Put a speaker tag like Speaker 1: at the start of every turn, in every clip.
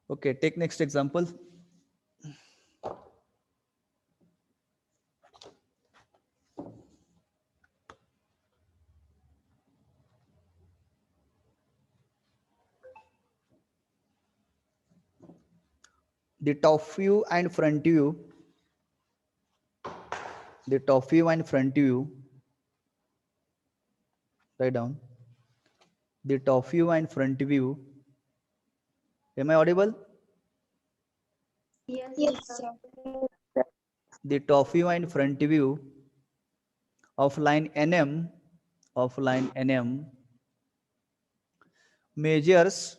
Speaker 1: Okay, take next example. The top view and front view, the top view and front view, write down. The top view and front view. Am I audible?
Speaker 2: Yes, sir.
Speaker 1: The top view and front view of line NM measures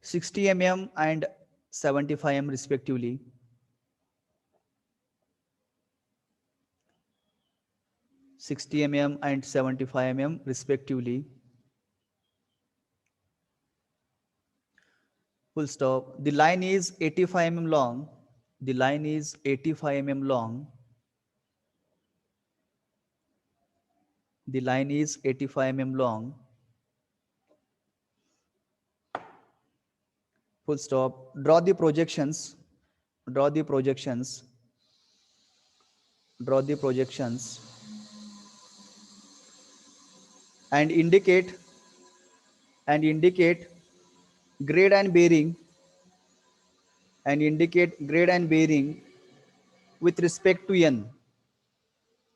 Speaker 1: 60 mm and 75 mm respectively. and 75 mm respectively. Full stop. The line is 85 mm long. The line is 85 mm long. The line is 85 mm long. Full stop. Draw the projections. Draw the projections. Draw the projections. And indicate grade and bearing with respect to n,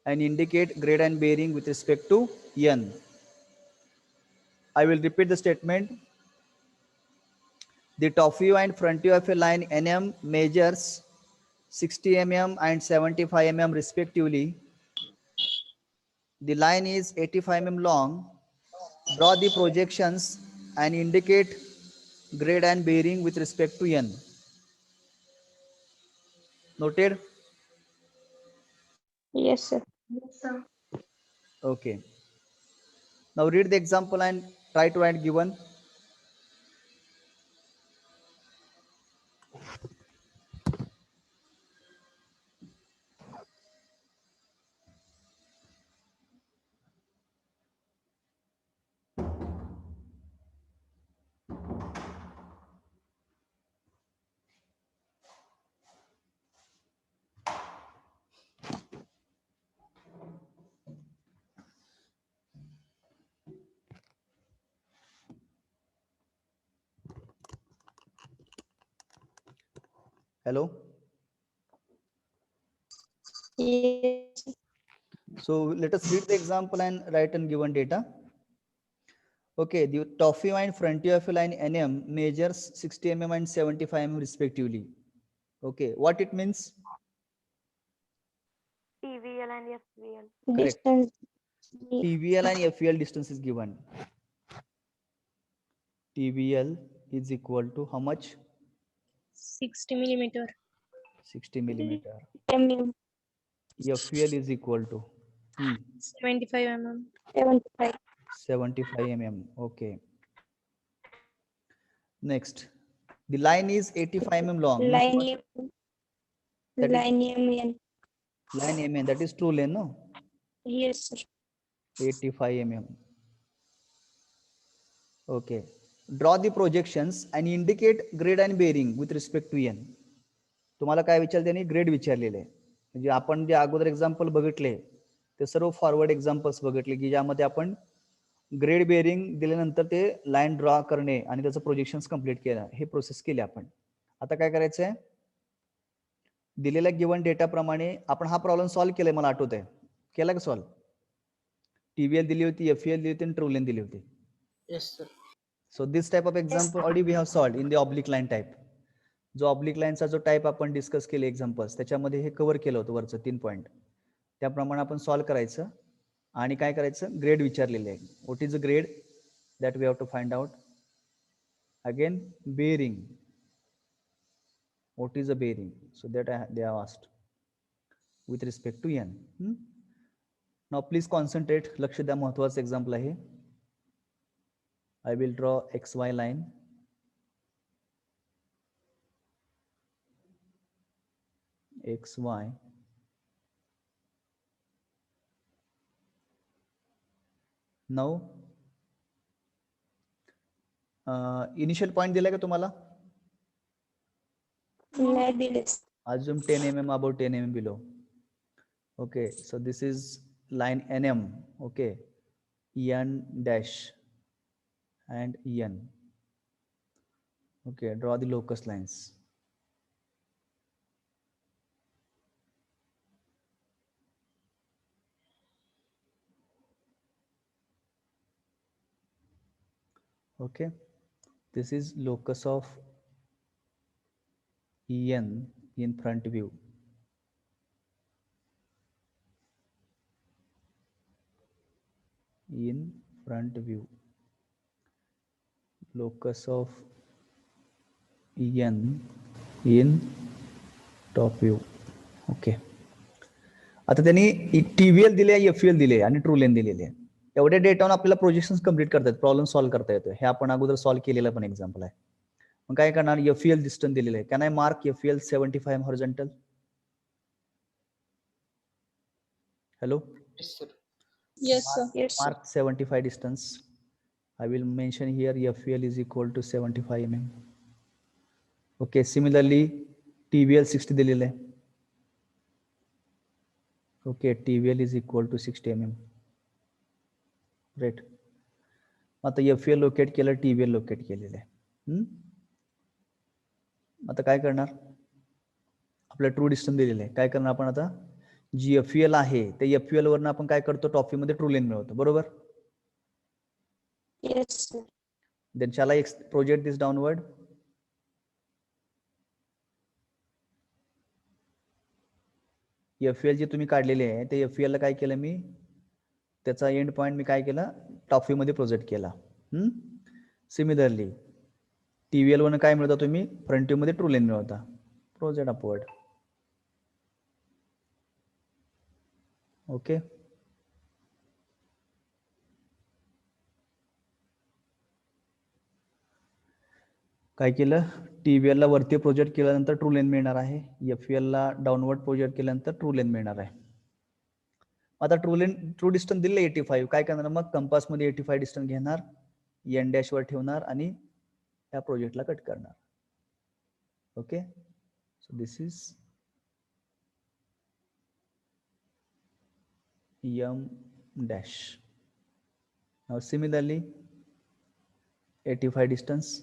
Speaker 1: and indicate grade and bearing with respect to n. I will repeat the statement. The top view and front view of a line NM measures 60 mm and 75 mm respectively. The line is 85 mm long. Draw the projections and indicate grade and bearing with respect to n. Noted?
Speaker 2: Yes, sir.
Speaker 1: Okay. Now read the example and try to write given. Hello.
Speaker 2: Yes.
Speaker 1: So let us read the example and write and given data. Okay, the top view and front view of a line NM measures 60 mm and 75 mm respectively. Okay, what it means?
Speaker 3: TVL and FVL.
Speaker 1: Correct.
Speaker 2: Distance.
Speaker 1: TVL and FVL distance is given. TVL is equal to how much?
Speaker 2: 60 millimeter.
Speaker 1: 60 millimeter.
Speaker 2: Mm.
Speaker 1: FVL is equal to
Speaker 2: 75 mm. 75.
Speaker 1: 75 mm. Okay. Next, the line is 85 mm long. Means what? That is
Speaker 2: Line MN.
Speaker 1: line MN. That is true lane, no?
Speaker 2: Yes, sir.
Speaker 1: 85 mm. Okay. Draw the projections and indicate grade and bearing with respect to n. तुम्हाला काय विचारले त्यांनी? Grade विचारलेले. म्हणजे आपण जे अगोदर example बघितले ते सर्व फॉरवर्ड एक्झाम्पल्स बघितले की ज्यामध्ये आपण ग्रेड बेअरिंग दिल्यानंतर ते लाईन ड्रॉ करणे आणि त्याचं प्रोजेक्शन्स कंप्लीट केलं, हे प्रोसेस केली आपण. आता काय करायचं आहे? दिलेल्या गिवन डेटाप्रमाणे आपण हा प्रॉब्लेम सॉल्व्ह केलाय, मला आठवत आहे. केला का सॉल्व्ह? TVL दिली होती, FEL दिली होती आणि ट्रू लेन दिली होती.
Speaker 4: Yes, sir.
Speaker 1: So this type of example already we have solved in the oblique line type. जो ऑब्लिक लाईनचा जो टाईप आपण डिस्कस केले एक्झाम्पल्स, त्याच्यामध्ये हे कव्हर केलं होतं वरचं 3 पॉईंट. त्याप्रमाणे आपण सॉल्व्ह करायचं आणि काय करायचं? ग्रेड विचारलेले आहे. What is a grade that we have to find out. Again bearing. What is a bearing? So that they have asked with respect to n. Now please concentrate. लक्ष द्या, महत्वाचं एक्झाम्पल आहे. I will draw XY line. xy now initial point दिलाय का तुम्हाला?
Speaker 2: नाही the less.
Speaker 1: assume 10 mm above 10 mm below. Okay, so this is line nm. Okay, n dash and n. Okay, draw the locus lines. Okay, this is locus of en in front view. In front view, locus of en in top view. Okay, आता त्यांनी TVL दिले, FVL दिले आणि true length दिलेली आहे. एवढे डेटावर आपल्याला प्रोजेक्शन कम्प्लीट करतात, प्रॉब्लेम सॉल्व्ह करता येतो. हे आपण अगोदर सॉल्व्ह केलेलं पण एक्झाम्पल आहे. मग काय करणार? FVL डिस्टन्स दिलेलं आहे. Can I mark FVL 75 horizontal? Hello?
Speaker 4: Yes, sir.
Speaker 2: Yes, sir. Yes, sir.
Speaker 1: Mark 75 distance. I will mention here FVL is equal to 75 mm. Okay, similarly TVL 60 दिलेलं आहे. Okay, TVL is equal to 60 mm. Great. आता FVL locate केलं, TVL locate केलेलं आहे. आता काय करणार? आपलं ट्रू डिस्टन्स दिलेलं आहे. काय करणार आपण आता? जी FVL आहे ते FVL वरनं आपण काय करतो? टॉपीमध्ये ट्रू लेंथ मिळवतो, बरोबर?
Speaker 2: Yes, sir.
Speaker 1: Then shall I project this downward? FVL जे तुम्ही काढलेले आहे ते FVL ला काय केलं मी? त्याचा एंड पॉइंट मी काय केला? टॉप व्ह्यू मध्ये प्रोजेक्ट केला. सिमिलरली TVL वरनं काय मिळवता तुम्ही? फ्रंट व्ह्यू मध्ये ट्रू लेंथ मिळवता. Project upward. ओके, काय केलं? TVL ला वरती प्रोजेक्ट केल्यानंतर ट्रू लेंथ मिळणार आहे. FVL ला डाऊनवर्ड प्रोजेक्ट केल्यानंतर ट्रू लेंथ मिळणार आहे. आता ट्रू डिस्टन्स दिले 85. काय करणार? मग कंपास मध्ये 85 डिस्टन्स घेणार, एन डॅश वर ठेवणार आणि त्या प्रोजेक्टला कट करणार. Okay, so this is M dash. Now similarly 85 distance.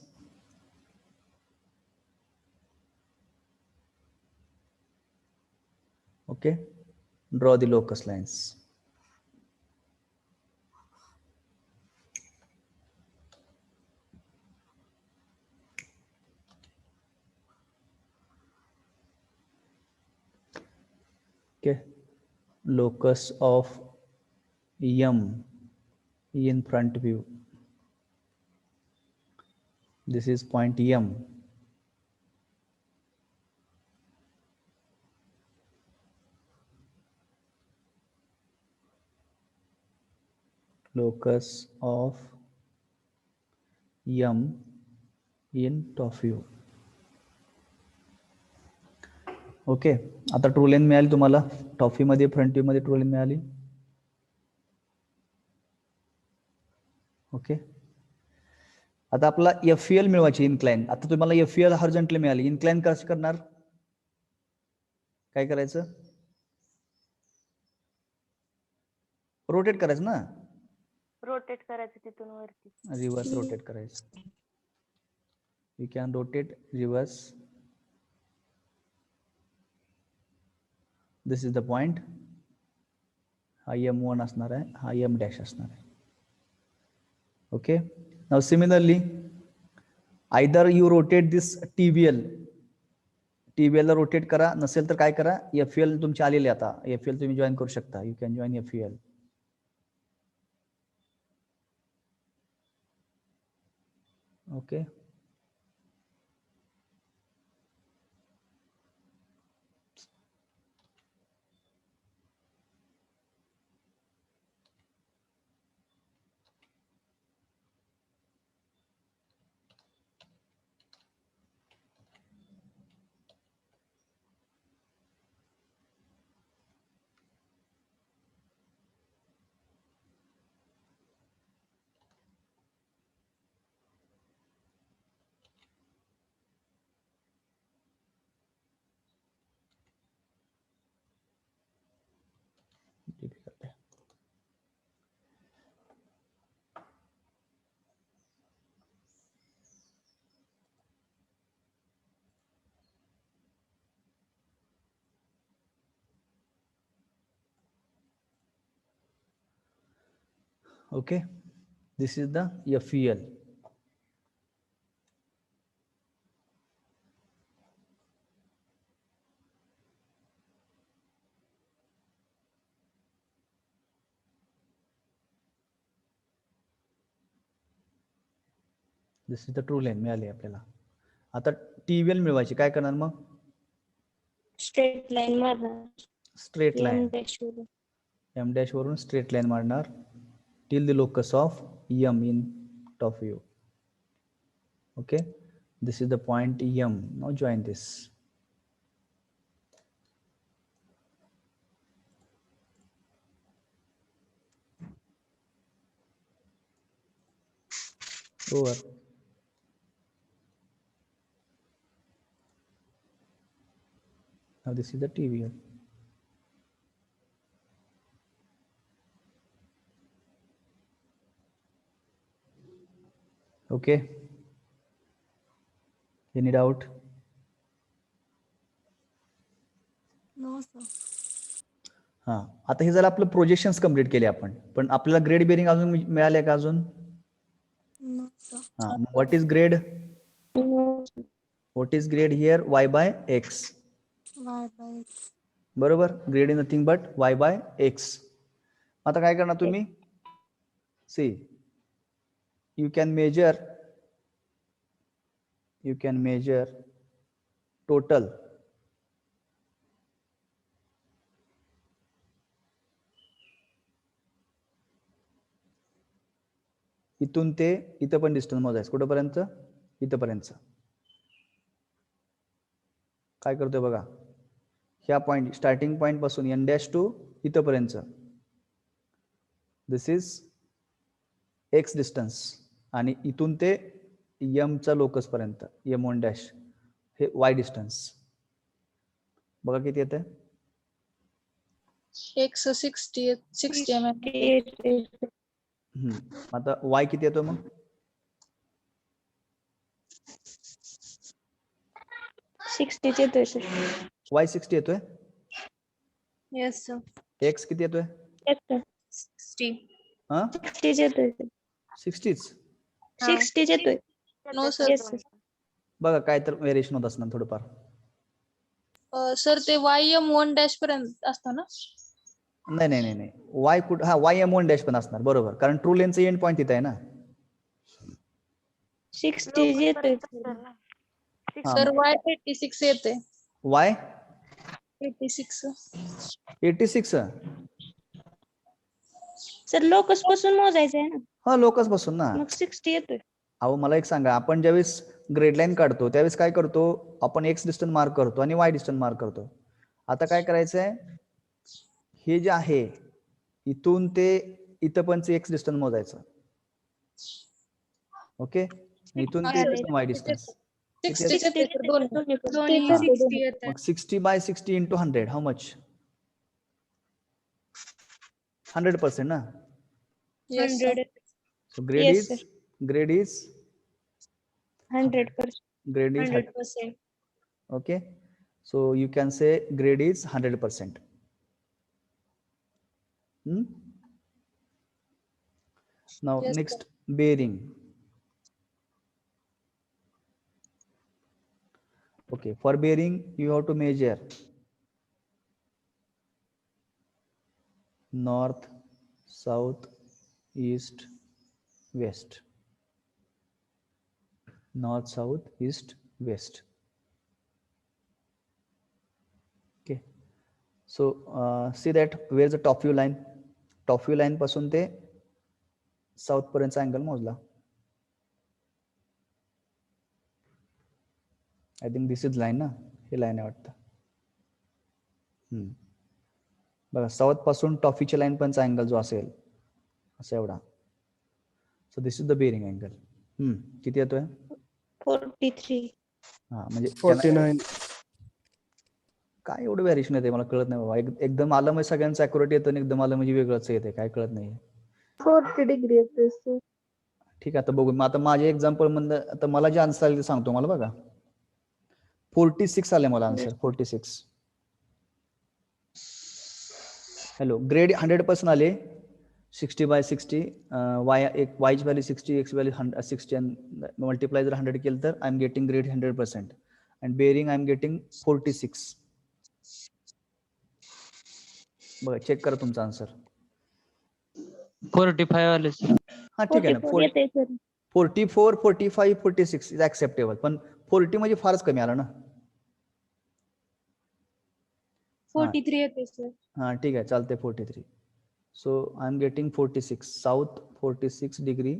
Speaker 1: Okay, draw the locus lines. Okay, locus of M in front view. This is point M. Locus of M in top view. Okay, आता true length मिळाली तुम्हाला. Top view मध्ये, front view मध्ये true length मिळाली. Okay, आता आपला FVL मिळवायची incline. आता तुम्हाला FVL हॉरिझॉन्टल मिळाली. इन्क्लाइन कसं करणार? काय करायचं? रोटेट करायचं ना.
Speaker 3: रोटेट करायचं तिथून वरती.
Speaker 1: रिव्हर्स रोटेट करायचं. You can rotate reverse. This is the point. हा M1 असणार आहे, हा M डॅश असणार आहे. Okay, now similarly either you rotate this TVL ला रोटेट करा, नसेल तर काय करा? FVL तुमचे आलेले, आता FVL तुम्ही जॉईन करू शकता. You can join FVL. Okay, Okay, this is the FEL. This is the true line मिळाली आपल्याला. आता TVL मिळवायची, काय करणार मग?
Speaker 2: स्ट्रेट लाईन मारणार.
Speaker 1: स्ट्रेट लाईन
Speaker 2: M dash वरून.
Speaker 1: M डॅश वरून स्ट्रेट लाईन मारणार till the locus of M in top view. Okay, this is the point M. Now join this. Over. Now this is the TVL. Okay. Any doubt?
Speaker 2: No, sir.
Speaker 1: हा, आता हे झालं आपलं projections complete केले आपण, पण आपल्याला grade bearing अजून मिळाले का अजून?
Speaker 2: No, sir.
Speaker 1: हा, what is grade?
Speaker 2: No,
Speaker 1: what is grade here? y by x.
Speaker 2: y by x.
Speaker 1: बरोबर, grade is nothing but y by x. आता काय करणार तुम्ही? सी, you can measure total इथून ते इथं पण डिस्टन्स मोजायचं. कुठंपर्यंत? इथंपर्यंत. काय करतोय बघा, ह्या पॉइंट, स्टार्टिंग पॉइंट पासून N डॅश टू इथंपर्यंत, दिस इज x डिस्टन्स, आणि इथून ते M चा लोकस पर्यंत M1 डॅश हे y डिस्टन्स. बघा किती येते?
Speaker 4: X 60 mm.
Speaker 1: आता y किती येतो मग?
Speaker 2: 60 येतोय सर.
Speaker 1: y 60 येतोय.
Speaker 4: Yes, sir.
Speaker 1: x किती येतोय?
Speaker 4: 60.
Speaker 1: हा,
Speaker 2: 60 येतोय.
Speaker 1: 60च.
Speaker 2: 60 येतोय.
Speaker 4: No, sir.
Speaker 2: Yes, sir.
Speaker 1: बघा काय तर व्हेरिएशन होत असणार थोडंफार.
Speaker 4: सर ते YM1 डॅश पर्यंत असतं ना?
Speaker 1: नाही नाही नाही नाही, y कुठं? हा, y M1 डॅश पण असणार, बरोबर, कारण ट्रू लेनचं एंड पॉइंट तिथं आहे ना.
Speaker 2: 60 येतोय.
Speaker 1: हा,
Speaker 4: सर Y 86 येते.
Speaker 1: y
Speaker 4: 86.
Speaker 1: 86.
Speaker 2: सर लोकस पासून मोजायचं आहे ना,
Speaker 1: हा, लोकस पासून ना.
Speaker 2: मग 60 येतोय.
Speaker 1: अहो मला एक सांगा, आपण ज्यावेळेस ग्रेड लाईन काढतो त्यावेळेस काय करतो आपण? x डिस्टन्स मार्क करतो आणि y डिस्टन्स मार्क करतो. आता काय करायचंय, हे जे आहे इथून ते इथं पण x डिस्टन्स मोजायचं. ओके, इथून ते y डिस्टन्स
Speaker 4: 60 येते सर, दोन्ही
Speaker 2: दोन्ही
Speaker 4: 60 येते.
Speaker 1: मग 60 by 60 into 100 how much? 100% ना.
Speaker 4: Yes, sir.
Speaker 2: 100.
Speaker 1: So grade
Speaker 2: Yes,
Speaker 1: is
Speaker 2: sir.
Speaker 1: grade is
Speaker 2: 100%.
Speaker 1: grade is
Speaker 2: 100%.
Speaker 1: okay. So you can say grade is 100%. Now
Speaker 4: Yes,
Speaker 1: next, bearing. Okay, for bearing you have to measure north, south, east, west. North, south, east, west. Okay, so see that where is the top view line? Top view line पासून ते south पर्यंतचा angle मोजला. I think this is line ना, हे line आहे वाटतं. बघा, south पासून टॉफीच्या line पर्यंतचा angle जो असेल असा एवढा. So this is the bearing angle. किती येतोय?
Speaker 2: 43.
Speaker 1: हा, म्हणजे
Speaker 5: 49.
Speaker 1: काय एवढं व्हॅरिएशन येते मला कळत नाही बाबा. एकदम आलं म्हणजे सगळ्यांचं अॅक्युरेट येतं आणि एकदम आलं म्हणजे वेगळंच येते, काय कळत नाही.
Speaker 2: 40 डिग्री येतोय सर.
Speaker 1: ठीक आहे, आता बघू. मग आता माझे एक्झाम्पल म्हणजे आता मला जे आन्सर आले ते सांगतो मला. बघा 46 आले मला आन्सर. 46. हॅलो, ग्रेड 100% आले. 60/60 y ची व्हॅल्यू 60, x व्हॅल्यू 60 आणि मल्टिप्लाय जर 100 केलं तर I am getting grade 100% and bearing I am getting 46. बघा चेक करा तुमचा आन्सर.
Speaker 5: 45 आले सर.
Speaker 1: हा ठीक आहे ना.
Speaker 2: 44 येते सर.
Speaker 1: 44, 45, 46 is acceptable. पण 40 म्हणजे फारच कमी आलं ना.
Speaker 4: 43 येते सर.
Speaker 1: हा ठीक आहे चालते 43. So I am getting 46 south 46 degree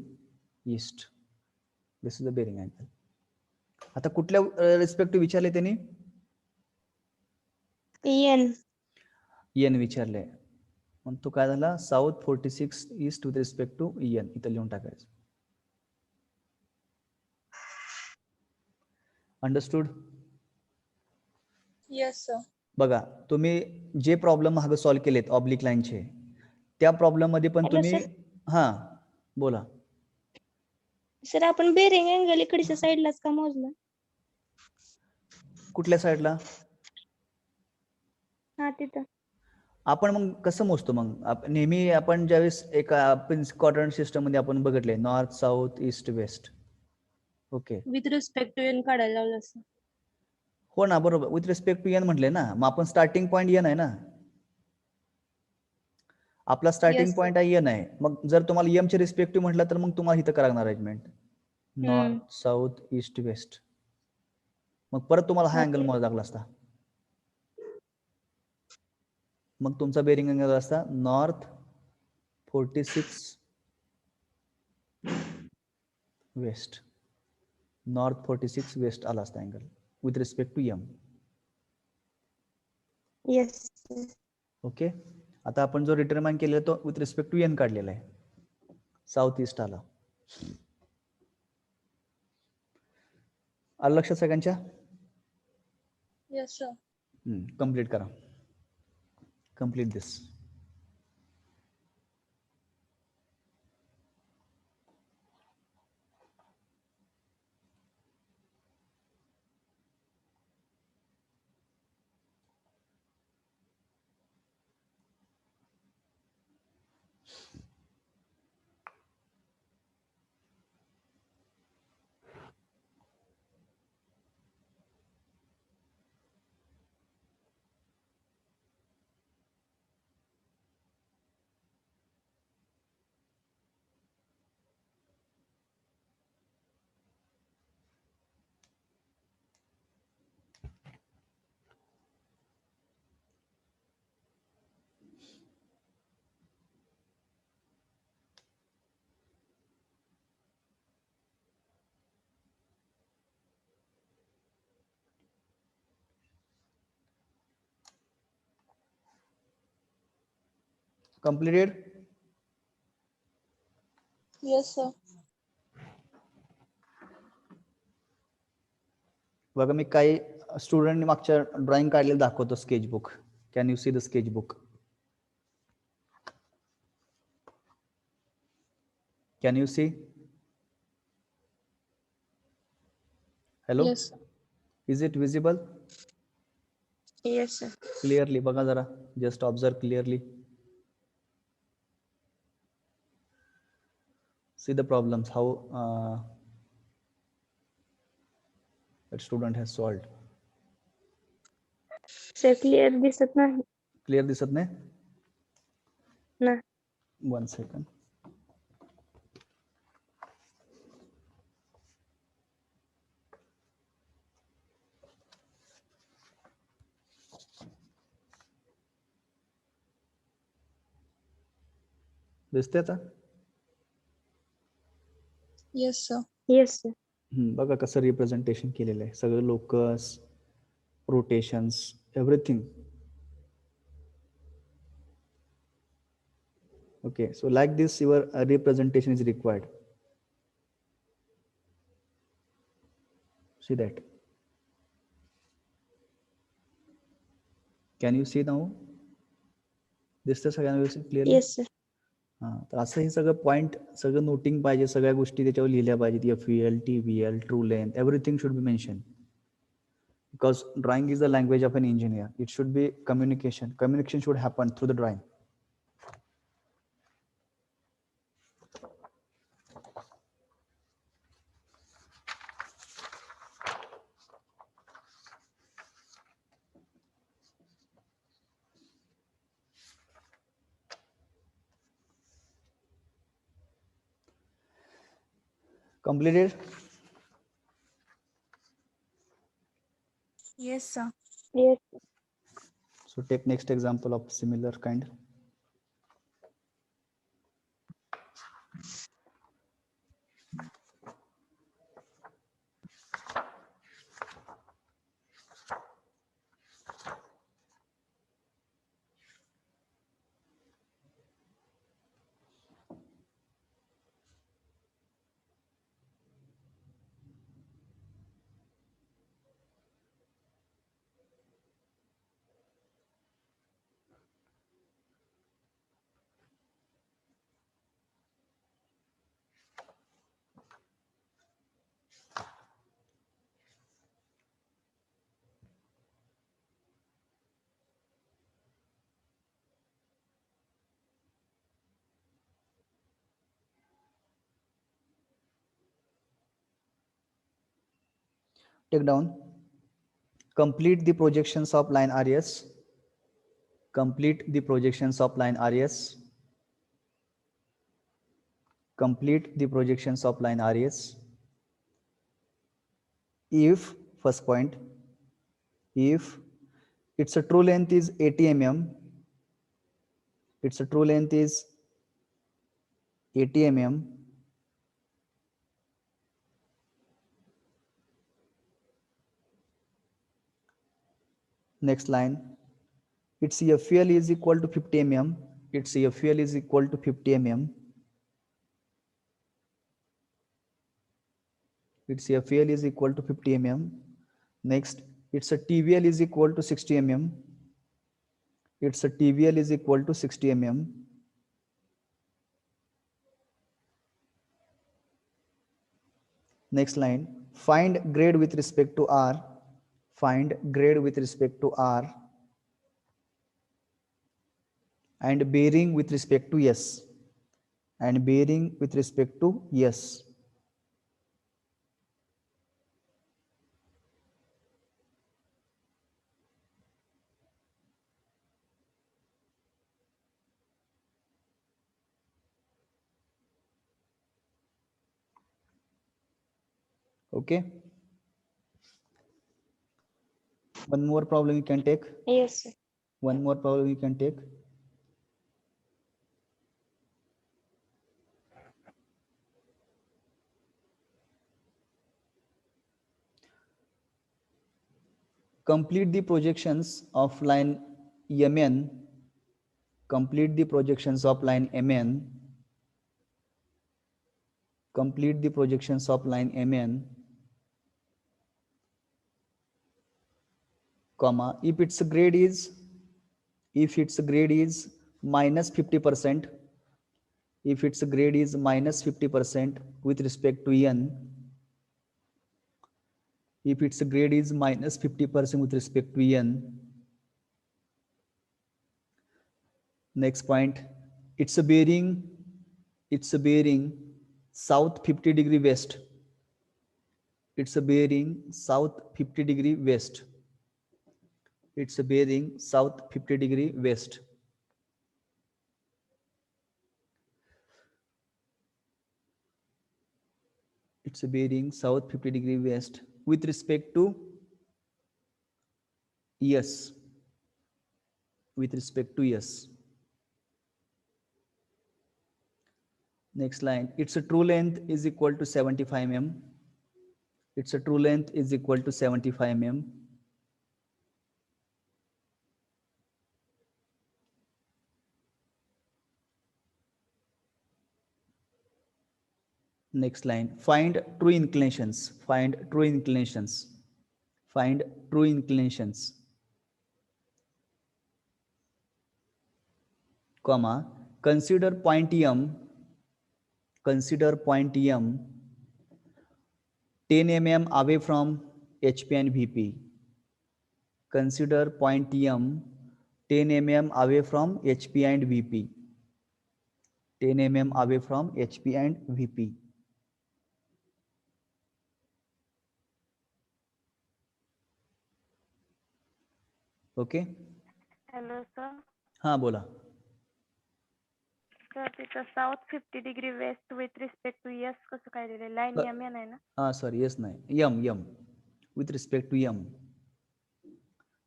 Speaker 1: east. This is the bearing angle. आता कुठल्या रिस्पेक्ट विचारले त्यांनी?
Speaker 2: एन.
Speaker 1: एन विचारले. मग तो काय झाला? South 46 east with respect to N. इथं लिहून टाकायचं. अंडरस्टूड?
Speaker 4: Yes sir.
Speaker 1: बघा तुम्ही जे प्रॉब्लेम मागे सॉल्व्ह केलेत ऑब्लिक लाईनचे, त्या प्रॉब्लेम मध्ये पण
Speaker 2: हॅलो
Speaker 1: तुम्ही
Speaker 2: सर.
Speaker 1: हा बोला.
Speaker 2: सर आपण बेरिंग अँगल इकडच्या साईडलाच का मोजला?
Speaker 1: कुठल्या साईडला?
Speaker 2: हा तिथं.
Speaker 1: आपण मग कसं मोजतो? मग नेहमी आपण ज्यावेळेस एका क्वाड्रंट सिस्टम मध्ये आपण बघितले north south east west. Okay
Speaker 4: with respect to N काढायला लावलं सर.
Speaker 1: हो ना बरोबर. विथ रिस्पेक्ट टू एन म्हटले ना. मग आपण स्टार्टिंग पॉईंट एन आहे ना. आपला स्टार्टिंग
Speaker 4: Yes,
Speaker 1: पॉईंट आहे एन आहे. मग जर तुम्हाला एम चे रिस्पेक्टिव्ह म्हटलं तर मग तुम्हाला इथं करावं लागणार arrangement north south east west. मग परत तुम्हाला हा अँगल मोजावा लागला असता. मग तुमचा बेरिंग अँगल असता नॉर्थ 46 वेस्ट. नॉर्थ 46 वेस्ट आला असता angle with respect to M.
Speaker 2: Yes.
Speaker 1: Okay. आता आपण जो डिटरमाइन केलेला तो विथ रिस्पेक्ट टू एन काढलेला आहे. साऊथ ईस्ट आला. आलं लक्षात सगळ्यांच्या?
Speaker 4: Yes sir.
Speaker 1: कम्प्लीट करा. Complete this. Completed?
Speaker 4: Yes sir.
Speaker 1: बघा मी काही स्टुडंटनी मागच्या ड्रॉइंग काढलेलं दाखवतो sketchbook. Can you see the sketchbook? Can you see? Hello?
Speaker 4: Yes.
Speaker 1: Is it visible?
Speaker 2: Yes sir.
Speaker 1: Clearly बघा जरा. Just observe clearly. See the problems how that student has solved.
Speaker 2: Sir clear दिसत नाही.
Speaker 1: Clear दिसत नाही?
Speaker 2: ना.
Speaker 1: 1 second. दिसते आता?
Speaker 4: Yes sir.
Speaker 2: Yes sir.
Speaker 1: बघा कसं रिप्रेझेंटेशन केलेलं आहे. सगळं locus, rotations, everything. Okay, so like this your representation is required. See that? Can you see now? दिसतं सगळ्यांना व्यवस्थित क्लिअरली?
Speaker 2: Yes sir.
Speaker 1: हां, तर असं हे सगळं पॉईंट सगळं नोटिंग पाहिजे. सगळ्या गोष्टी त्याच्यावर लिहिल्या पाहिजेत. FEL, TVL, true length, everything should be mention. Because drawing is the language of an engineer. It should be communication. Communication should happen through the drawing. Completed?
Speaker 4: Yes, sir.
Speaker 2: Yes.
Speaker 1: So take next example of similar kind. Take down. Complete the projections of line RS. Complete the projections of line RS. Complete the projections of line RS. If, first point, if its a true length is 80 mm, its a true length is 80 mm, next line, its FL is equal to 50 mm, its FL is equal to 50 mm, its FL is equal to 50 mm, next, its a TVL is equal to 60 mm, its a TVL is equal to 60 mm, next line, find grade with respect to R, find grade with respect to R, and bearing with respect to S, and bearing with respect to S. Okay. One more problem you can take.
Speaker 2: Yes, sir.
Speaker 1: One more problem you can take. Complete the projections of line MN. Complete the projections of line MN. Complete the projections of line MN, comma, if its grade is minus 50%, if its grade is minus 50% with respect to N, if its grade is minus 50% with respect to N, next point, it's a bearing south 50 degree west, it's a bearing south 50 degree west, it's a bearing south 50 degree west, it's a bearing south 50 degree west with respect to S, with respect to S. Next line, its a true length is equal to 75 mm, its a true length is equal to 75 mm, next line, find true inclinations, find true inclinations, find true inclinations, comma, consider point M, consider point M 10 mm away from HP and VP, consider point M 10 mm away from HP and VP, 10 mm away from HP and VP. Okay.
Speaker 3: Hello sir.
Speaker 1: हाँ बोला.
Speaker 3: Sir तिथं south 50 degree west with respect to S कसं काय दिलंय line M N आहे ना
Speaker 1: हां sir yes नाही M with respect to M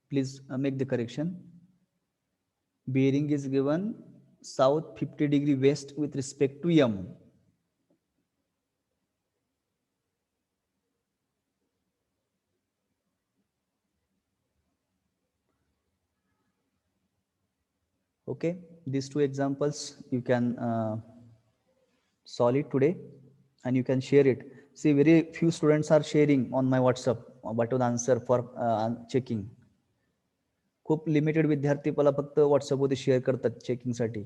Speaker 1: please make the correction bearing is given south 50 degree west with respect to m. Okay, these two examples you can solve it today and you can share it. See, very few students are sharing on my WhatsApp what was the answer for checking. खूप limited विद्यार्थी मला फक्त व्हॉट्सअपवरती share करतात चेकिंगसाठी.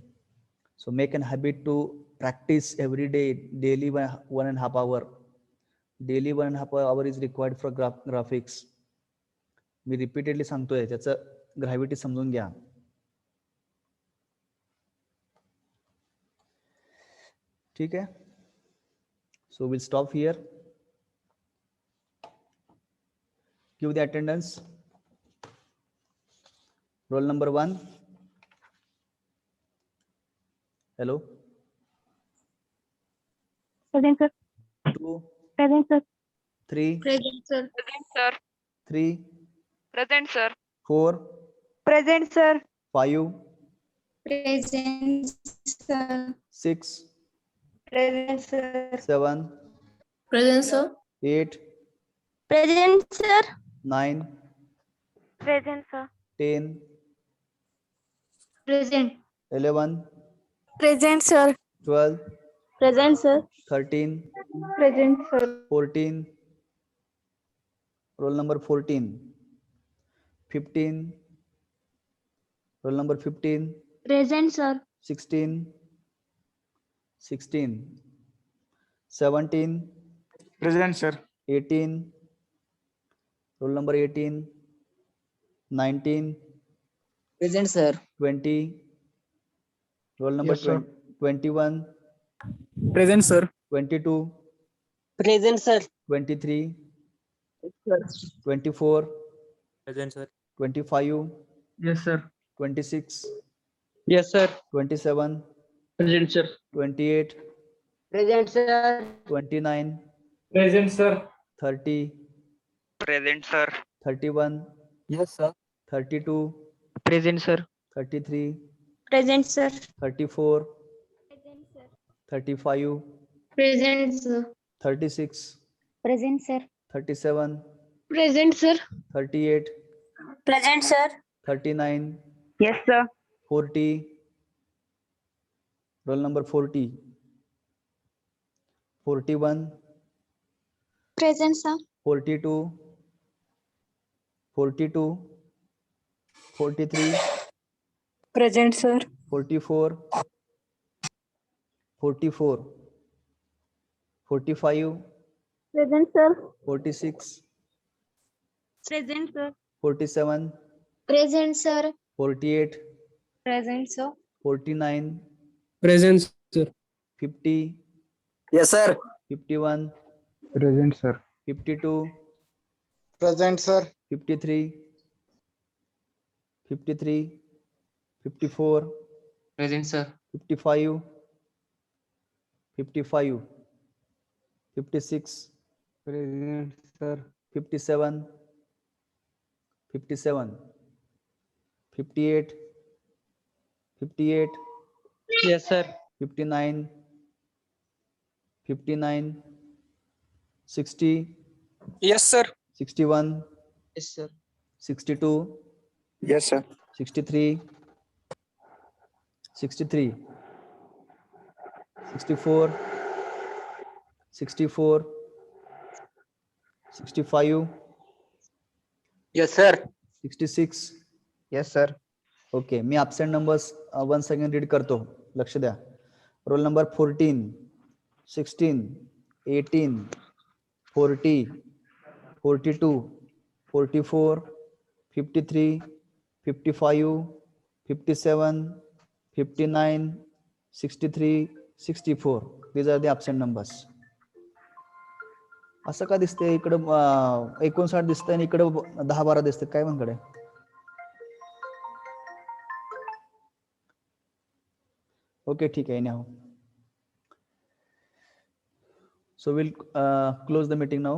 Speaker 1: So make an habit to practice every day daily 1.5 hour. Daily 1.5 hour is required for graphics. मी repeatedly सांगतोय, त्याचं ग्रॅव्हिटी समजून घ्या. ठीक आहे. So will stop here. Give the attendance. Roll number 1. Hello.
Speaker 2: Present sir.
Speaker 1: 2.
Speaker 2: Present sir.
Speaker 1: 3.
Speaker 4: Present sir.
Speaker 5: Present sir.
Speaker 1: 3.
Speaker 5: Present sir.
Speaker 1: 4.
Speaker 3: Present sir
Speaker 1: 5.
Speaker 2: Present sir.
Speaker 1: 6.
Speaker 3: Present sir
Speaker 1: 7.
Speaker 4: Present sir.
Speaker 1: 8.
Speaker 2: Present sir.
Speaker 1: 9.
Speaker 3: Present sir
Speaker 1: 10.
Speaker 2: Present.
Speaker 1: 11.
Speaker 2: Present sir.
Speaker 1: 12.
Speaker 2: Present sir.
Speaker 1: 13.
Speaker 3: Present sir
Speaker 1: 14. Roll number 14. 15. Roll number 15.
Speaker 2: Present sir.
Speaker 1: 16. 16. 17.
Speaker 6: Present, sir.
Speaker 1: 18. Roll number 18. 19.
Speaker 7: Present, sir.
Speaker 1: 20. Roll number
Speaker 6: Yes, sir.
Speaker 1: 21.
Speaker 6: Present, sir.
Speaker 1: 22.
Speaker 7: Present, sir.
Speaker 1: 23. 24.
Speaker 6: Present, sir.
Speaker 1: 25.
Speaker 6: Yes, sir.
Speaker 1: 26.
Speaker 7: Yes, sir.
Speaker 1: 27.
Speaker 6: Present, sir.
Speaker 1: 28.
Speaker 7: Present, sir.
Speaker 1: 29.
Speaker 6: Present, sir.
Speaker 1: 30.
Speaker 5: Present sir.
Speaker 1: 31.
Speaker 7: Yes, sir.
Speaker 1: 32.
Speaker 7: Present, sir.
Speaker 1: 33.
Speaker 2: Present sir.
Speaker 1: 34. 35.
Speaker 2: Present sir.
Speaker 1: 36.
Speaker 2: Present sir.
Speaker 1: 37.
Speaker 2: Present sir.
Speaker 1: 38.
Speaker 2: Present sir.
Speaker 1: 39.
Speaker 3: Yes sir
Speaker 1: 40. Roll number 40. 41.
Speaker 2: Present sir.
Speaker 1: 42. 42. 43.
Speaker 2: Present sir.
Speaker 1: 44. 44. 45.
Speaker 2: Present sir.
Speaker 1: 46.
Speaker 2: Present sir.
Speaker 1: 47.
Speaker 2: Present sir.
Speaker 1: 48.
Speaker 2: Present sir.
Speaker 1: 49.
Speaker 6: Present, sir.
Speaker 1: 50.
Speaker 7: Yes, sir.
Speaker 1: 51.
Speaker 6: Present, sir.
Speaker 1: 52.
Speaker 6: Present, sir.
Speaker 1: 53. 53. 54.
Speaker 7: Present, sir.
Speaker 1: 55. 55. 56.
Speaker 6: Present, sir.
Speaker 1: 57. 57. 58. 58.
Speaker 7: Yes, sir.
Speaker 1: 59. 59. 60.
Speaker 6: Yes, sir.
Speaker 1: 61.
Speaker 7: Yes, sir.
Speaker 1: 62.
Speaker 6: Yes, sir.
Speaker 1: 63. 63. 64. 64. 65.
Speaker 7: Yes, sir.
Speaker 1: 66.
Speaker 6: Yes, sir.
Speaker 1: Okay, मी absent numbers one second read करतो, लक्ष द्या. Roll number 14, 16, 18, 40, 42, 44, 53, 55, 57, 59, 63, 64. These are the absent numbers. असं का दिसतंय इकडं 59 दिसतंय आणि इकडं 10-12 दिसतंय, काय म्हणकडे? ओके ठीक आहे anyhow. So we'll close the meeting now.